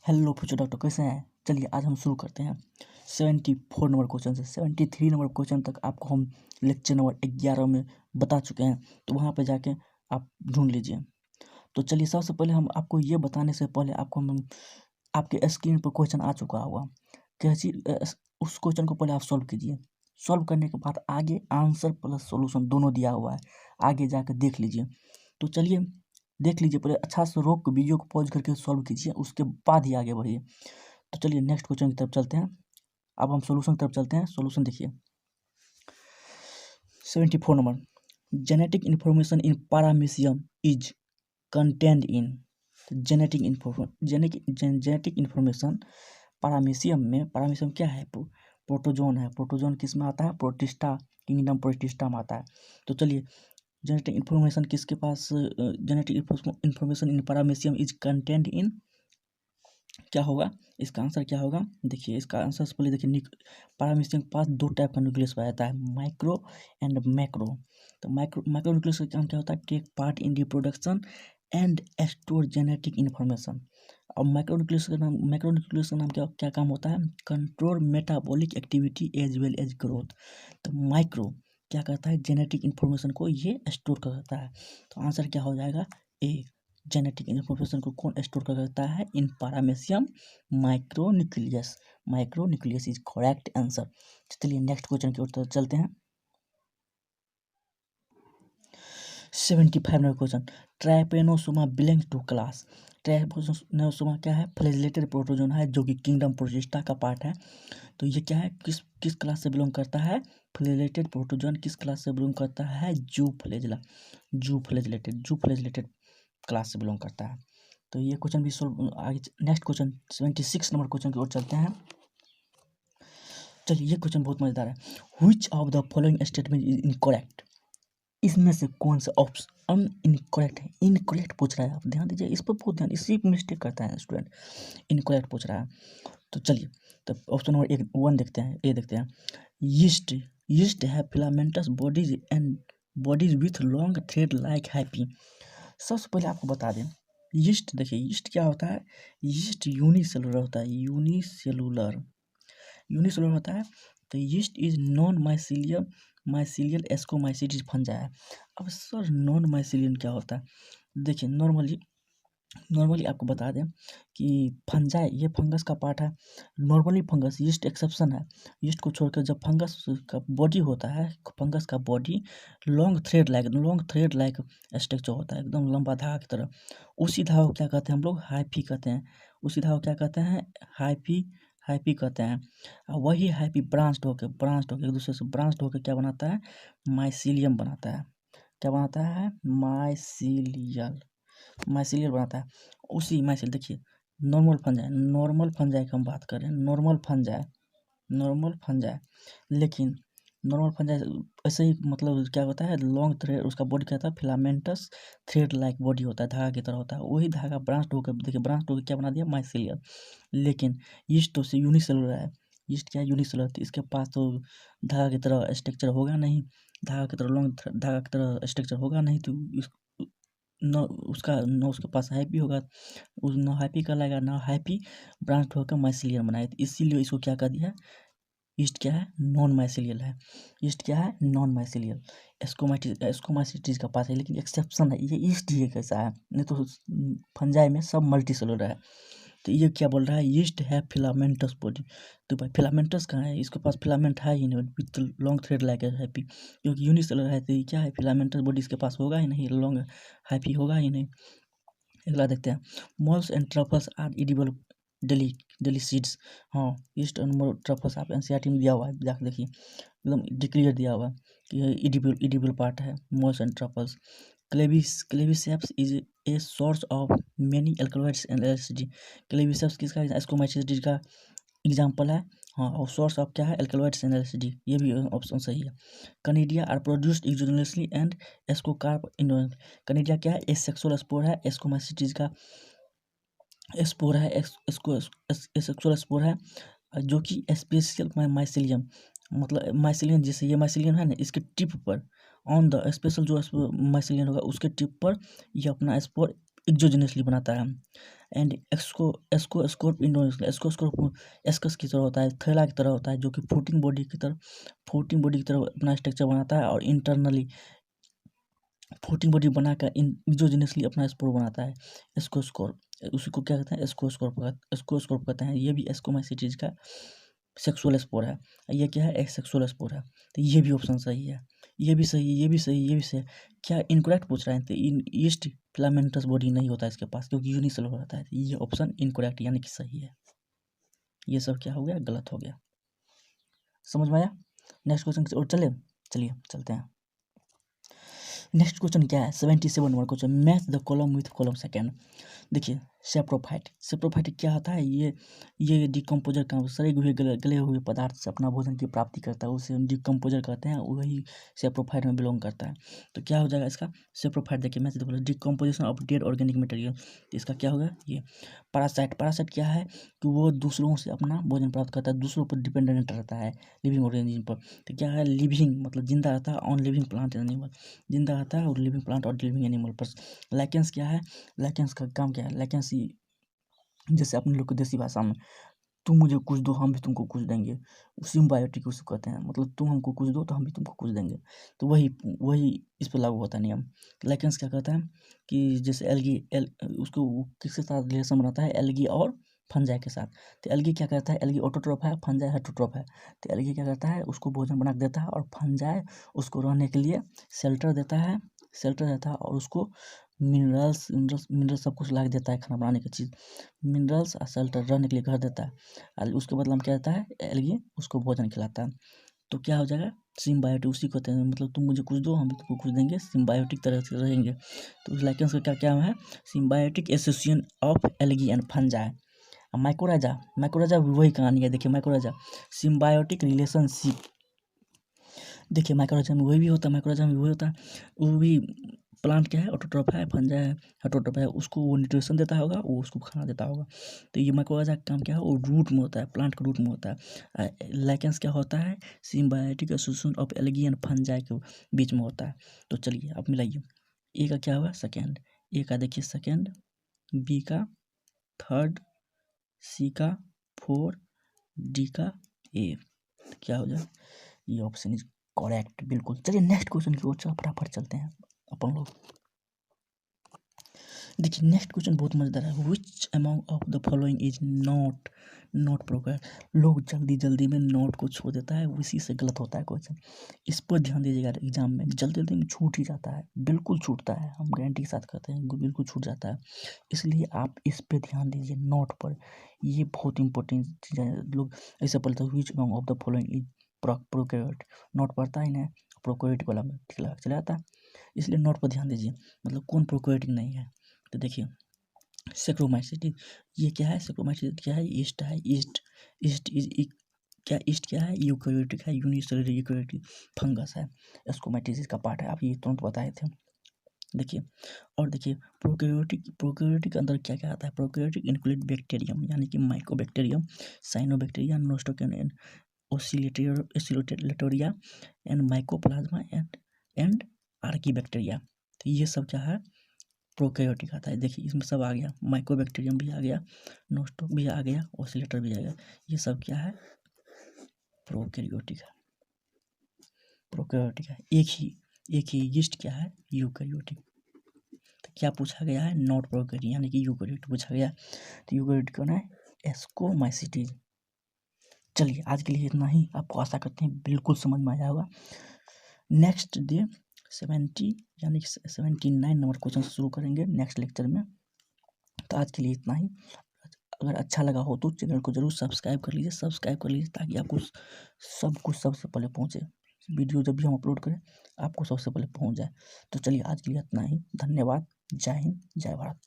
Hello future doctor, कैसे हैं? चलिए आज हम शुरू करते हैं 74 नंबर क्वेश्चन से 73 नंबर क्वेश्चन तक आपको हम लेक्चर नंबर 11 में बता चुके हैं, तो वहाँ पे जाके आप ढूंढ लीजिए। तो चलिए सबसे पहले हम आपको ये बताने से पहले आपको हम आपके स्क्रीन पर क्वेश्चन आ चुका होगा, कैसी उस क्वेश्चन को पहले आप सॉल्व कीजिए। सॉल्व करने के बाद आगे आंसर प्लस सॉल्यूशन दोनों दिया हुआ है, आगे जाकर देख लीजिए। तो चलिए देख लीजिए, पहले अच्छा से रोक के वीडियो को पॉज करके सॉल्व कीजिए, उसके बाद ही आगे बढ़िए। तो चलिए नेक्स्ट क्वेश्चन की तरफ चलते हैं। अब हम सॉल्यूशन की तरफ चलते हैं। सॉल्यूशन देखिए 74 number, genetic information in paramecium is contained in. Genetic information paramecium क्या है? प्रोटोजोन है। प्रोटोजोन किस में आता है? प्रोटिस्टा, किंगडम प्रोटिस्टा में आता है। तो चलिए जेनेटिक इंफॉर्मेशन किसके पास, genetic information in paramecium is content in, क्या होगा इसका आंसर? क्या होगा? देखिए इसका आंसर से पहले देखिए, पैरामीशियम के पास दो टाइप का न्यूक्लियस पाया जाता है, माइक्रो एंड मैक्रो। तो माइक्रो न्यूक्लियस का काम क्या होता है? Take part in reproduction and store genetic information. और मैक्रो न्यूक्लियस का नाम क्या क्या काम होता है? Control metabolic activity as well as growth. तो माइक्रो क्या करता है? जेनेटिक इन्फॉर्मेशन को ये स्टोर करता है। तो आंसर क्या हो जाएगा? ए। जेनेटिक इन्फॉर्मेशन को कौन स्टोर करता है? In paramecium micronucleus. Micronucleus is correct answer. चलिए नेक्स्ट क्वेश्चन की ओर चलते हैं। 75 number question, trypanosoma belongs to class. Trypanosoma क्या है? फ्लैजिलेटेड प्रोटोजोन है, जो कि किंगडम प्रोटिस्टा का पार्ट है। तो ये क्या है? किस क्लास से बिलोंग करता है? फ्लैजिलेटेड प्रोटोजोन किस क्लास से बिलोंग करता है? जू फ्लैजिलेटेड क्लास से बिलोंग करता है। तो ये क्वेश्चन भी सोल्व। आगे नेक्स्ट क्वेश्चन 76 नंबर क्वेश्चन की ओर चलते हैं। चलिए ये क्वेश्चन बहुत मजेदार है। Which of the following statement is incorrect? इसमें से कौन सा ऑप्शन इनकरेक्ट है? इनकरेक्ट पूछ रहा है, आप ध्यान दीजिए इस पर, बहुत ध्यान, इसी मिस्टेक करता है स्टूडेंट, इनकरेक्ट पूछ रहा है। तो चलिए तो ऑप्शन नंबर 1 देखते हैं, ए देखते हैं। यीस्ट है filamentous bodies and bodies with long thread like happy. सबसे पहले आपको बता दें, यीस्ट देखिए, यीस्ट क्या होता है? यीस्ट यूनिसेलुलर होता है, यूनिसेलुलर होता है। तो yeast is non mycelial ascomycetes fungi है। अब सर नॉन माइसीलियन क्या होता है? देखिए नॉर्मली आपको बता दें कि फंजाई ये फंगस का पार्ट है। नॉर्मली फंगस, यीस्ट एक्सेप्शन है। यीस्ट को छोड़कर जब फंगस का बॉडी होता है, फंगस का body long thread like structure होता है, एकदम लंबा धागा की तरह। उसी धागा को क्या कहते हैं हम लोग? हाइफी कहते हैं। उसी धागा को क्या कहते हैं? हाइफी कहते हैं। वही हाइफी ब्रांच्ड होकर एक दूसरे से ब्रांच्ड होकर क्या बनाता है? माइसीलियम बनाता है। क्या बनाता है? माइसीलियल बनाता है। उसी माइसीलियल देखिए, नॉर्मल फंजाई की हम बात कर रहे हैं, नॉर्मल फंजाई। लेकिन नॉर्मल फंजाई ऐसे ही, मतलब क्या होता है? लॉन्ग थ्रेड, उसका बॉडी क्या होता है? फिलामेंटस थ्रेड लाइक बॉडी होता है, धागा की तरह होता है। वही धागा ब्रांच होकर, देखिए ब्रांच होकर क्या बना दिया? माइसीलियल। लेकिन यीस्ट तो से यूनिसेलुलर है। यीस्ट क्या है? यूनिसेलुलर। तो इसके पास तो धागा की तरह स्ट्रक्चर होगा नहीं, धागा की तरह लॉन्ग धागा की तरह स्ट्रक्चर होगा नहीं। तो न उसके पास हैप्पी होगा, उस न हैप्पी का लाएगा, ना हैप्पी ब्रांच होकर माइसीलियल बनाए। तो इसीलिए इसको क्या कर दिया? ईस्ट क्या है? नॉन माइसीलियल है। ईस्ट क्या है? Non mycelial. एस्कोमाइसीटीज का पास है, लेकिन एक्सेप्शन है, ये ईस्ट ही कैसा है, नहीं तो फंजाई में सब मल्टी सेलुलर है। तो ये क्या बोल रहा है? यीस्ट है फिलामेंटस बॉडी। तो भाई फिलामेंटस कहाँ है? इसके पास फिलामेंट है ही नहीं, with long thread like happy, क्योंकि यूनिसेलुलर है। तो ये क्या है? फिलामेंटस बॉडी इसके पास होगा ही नहीं, लॉन्ग हैप्पी होगा ही नहीं। अगला देखते हैं, morels and truffles are edible daily seeds. हाँ, ईस्ट एंड ट्रफल्स आप एनसीईआरटी में दिया हुआ है, जाकर देखिए, एकदम डिक्लियर दिया हुआ है कि एडिबल पार्ट है malls and truffles. Claviceps is a source of many alkaloids and LSD. Claviceps किसका? एस्कोमाइसीटीज का एग्जाम्पल है। हाँ, और सोर्स ऑफ क्या है? Alkaloids and LSD. ये भी ऑप्शन सही है। Conidia are produced exogenously and ascocarp endurance. Conidia क्या है? एसेक्सुअल स्पोर है, एस्कोमाइसीटीज का स्पोर है, एसेक्सुअल स्पोर है, जो कि स्पेशल माइसीलियम, मतलब माइसीलियम, जैसे ये माइसीलियम है ना, इसके टिप पर ऑन द स्पेशल जो माइसीलियम होगा उसके टिप पर ये अपना स्पोर एक्सोजेनसली बनाता है। एंड एस्कोस्कोप इंडोनेशिया एस्कोस्कोप एस्कस की तरह होता है, थैला की तरह होता है, जो कि फ्लोटिंग बॉडी की तरह अपना स्ट्रक्चर बनाता है और इंटरनली फ्लोटिंग बॉडी बनाकर एक्सोजेनसली अपना स्पोर बनाता है। एस्कोस्कोप उसी को क्या कहते हैं, एस्कोस्कोप कहते हैं। ये भी एस्कोमाइसिटीज का सेक्सुअल स्पोर है। ये क्या है, एसेक्सुअल स्पोर है। तो ये भी ऑप्शन सही है, ये भी सही है, ये भी सही, ये भी सही। क्या इनकरेक्ट पूछ रहे हैं, तो ईस्ट फिलामेंटस बॉडी नहीं होता इसके पास, क्योंकि यूनिसेलुलर रहता है। ये ऑप्शन इनकरेक्ट यानी कि सही है। ये सब क्या हो गया, गलत हो गया। समझ में आया? नेक्स्ट क्वेश्चन और चलिए चलते हैं। नेक्स्ट क्वेश्चन क्या है, 77 number question, match the column with column second. देखिए सेप्रोफाइट क्या होता है, ये डिकम्पोजर का सड़े हुए गले हुए पदार्थ से अपना भोजन की प्राप्ति करता है, उसे हम डिकम्पोजर कहते हैं, वही सेप्रोफाइट में बिलोंग करता है। तो क्या हो जाएगा इसका, सेप्रोफाइट देखिए match decomposition of dead organic material. तो इसका क्या होगा, ये पैरासाइट क्या है कि वो दूसरों से अपना भोजन प्राप्त करता है, दूसरों पर डिपेंडेंट रहता है, लिविंग ऑर्गेनिज्म पर। तो क्या है, लिविंग मतलब जिंदा रहता है, ऑन लिविंग प्लांट एनिमल, जिंदा रहता है और लिविंग प्लांट और लिविंग एनिमल पर। लाइकेंस क्या है, लाइकेंस का काम क्या है, लाइकेंस जैसे अपने लोग की देसी भाषा में, तुम मुझे कुछ दो हम भी तुमको कुछ देंगे, सिम्बायोटिक उसको कहते हैं, मतलब तुम हमको कुछ दो तो हम भी तुमको कुछ देंगे। तो वही इस पर लागू होता है नियम। लाइकेंस क्या कहता है कि जैसे उसको किसके साथ रिलेशन बनाता है, एल्गी और फंजाई के साथ। तो एल्गी क्या करता है, एल्गी ऑटोट्रॉफ है, फंजाई हेटेरोट्रॉफ है। तो एल्गी क्या करता है, उसको भोजन बना के देता है, और फंजाई उसको रहने के लिए शेल्टर देता है और उसको मिनरल्स सब कुछ ला के देता है, खाना बनाने की चीज़, मिनरल्स और शेल्टर रहने के लिए घर देता है। और उसके बदले में क्या देता है, एल्गी उसको भोजन खिलाता है। तो क्या हो जाएगा, सिम्बायोटिक उसी को कहते हैं, मतलब तुम मुझे कुछ दो हम भी तुमको कुछ देंगे, सिम्बायोटिक तरह से रहेंगे। तो उस लाइकेंस का क्या क्या है, symbiotic association of algae and fungi. माइकोराजा भी वही कहानी है। देखिए माइकोराजा सिम्बायोटिक रिलेशनशिप, देखिए माइकोराजा में वही भी होता है, वो भी प्लांट क्या है, ऑटोट्रॉफ है, फंजाई है, हेटेरोट्रॉफ है, उसको वो न्यूट्रिशन देता होगा, वो उसको खाना देता होगा। तो ये माइकोराजा का काम क्या है, वो रूट में होता है, प्लांट के रूट में होता है। लाइकेंस क्या होता है, symbiotic association of algae and fungi के बीच में होता है। तो चलिए आप मिलाइए, ए का क्या हुआ, सेकेंड, ए का देखिए सेकेंड, बी का थर्ड, सी का फोर, डी का ए। क्या हो जाए, ये ऑप्शन इज करेक्ट बिल्कुल। चलिए नेक्स्ट क्वेश्चन की ओर फटाफट चलते हैं अपन लोग। देखिए नेक्स्ट क्वेश्चन बहुत मजेदार है, which among of the following is not प्रोकर। लोग जल्दी में नोट को छोड़ देता है, उसी से गलत होता है क्वेश्चन। इस पर ध्यान दीजिएगा, एग्जाम में जल्दी में छूट ही जाता है, बिल्कुल छूटता है, हम गारंटी के साथ कहते हैं बिल्कुल छूट जाता है। इसलिए आप इस पे ध्यान दीजिए, नोट पर, ये बहुत इंपॉर्टेंट चीज़ है। लोग ऐसे बोलते हैं विच among of the following is prokaryote, note पढ़ता ही नहीं, प्रोकैरियोटिक वाला में चला जाता है, इसलिए नोट पर ध्यान दीजिए, मतलब कौन प्रोकैरियोटिक नहीं है। तो देखिए सेक्रोमाइसिटी, ये क्या है, सेक्रोमाइसिटी क्या है, ईस्ट है, ईस्ट क्या है, यूकेरियोटिक है, यूनिसेलुलर यूकेरियोटिक फंगस है, एस्कोमाइटिस का पार्ट है, आप ये तुरंत बताए थे। देखिए और देखिए प्रोकैरियोटिक के अंदर क्या क्या आता है, प्रोकैरियोटिक इंक्लूड बैक्टीरियम यानी कि माइकोबैक्टीरियम, साइनोबैक्टीरिया, नोस्टोकेन, oscillatoria and mycoplasma and archaebacteria. तो ये सब क्या है, प्रोकैरियोटिक आता है। देखिए इसमें सब आ गया, माइकोबैक्टीरियम भी आ गया, नोस्टो भी आ गया, ओसिलेटर भी आ गया, ये सब क्या है, प्रोकैरियोटिक है। एक ही यीस्ट क्या है, यूकैरियोटिक। तो क्या पूछा गया है, नॉट प्रोकैरियोटिक यानी कि यूकैरियोटिक पूछा गया। तो यूकैरियोटिक कौन है, एस्कोमाइसिटीज। चलिए आज के लिए इतना ही, आपको आशा करते हैं बिल्कुल समझ में आया होगा। नेक्स्ट डे 70 यानी कि 79 नंबर क्वेश्चन से शुरू करेंगे नेक्स्ट लेक्चर में। तो आज के लिए इतना ही, अगर अच्छा लगा हो तो चैनल को जरूर सब्सक्राइब कर लीजिए ताकि आपको सब कुछ सबसे पहले पहुँचे, वीडियो जब भी हम अपलोड करें आपको सबसे पहले पहुँच जाए। तो चलिए आज के लिए इतना ही, धन्यवाद, जय हिंद, जय भारत।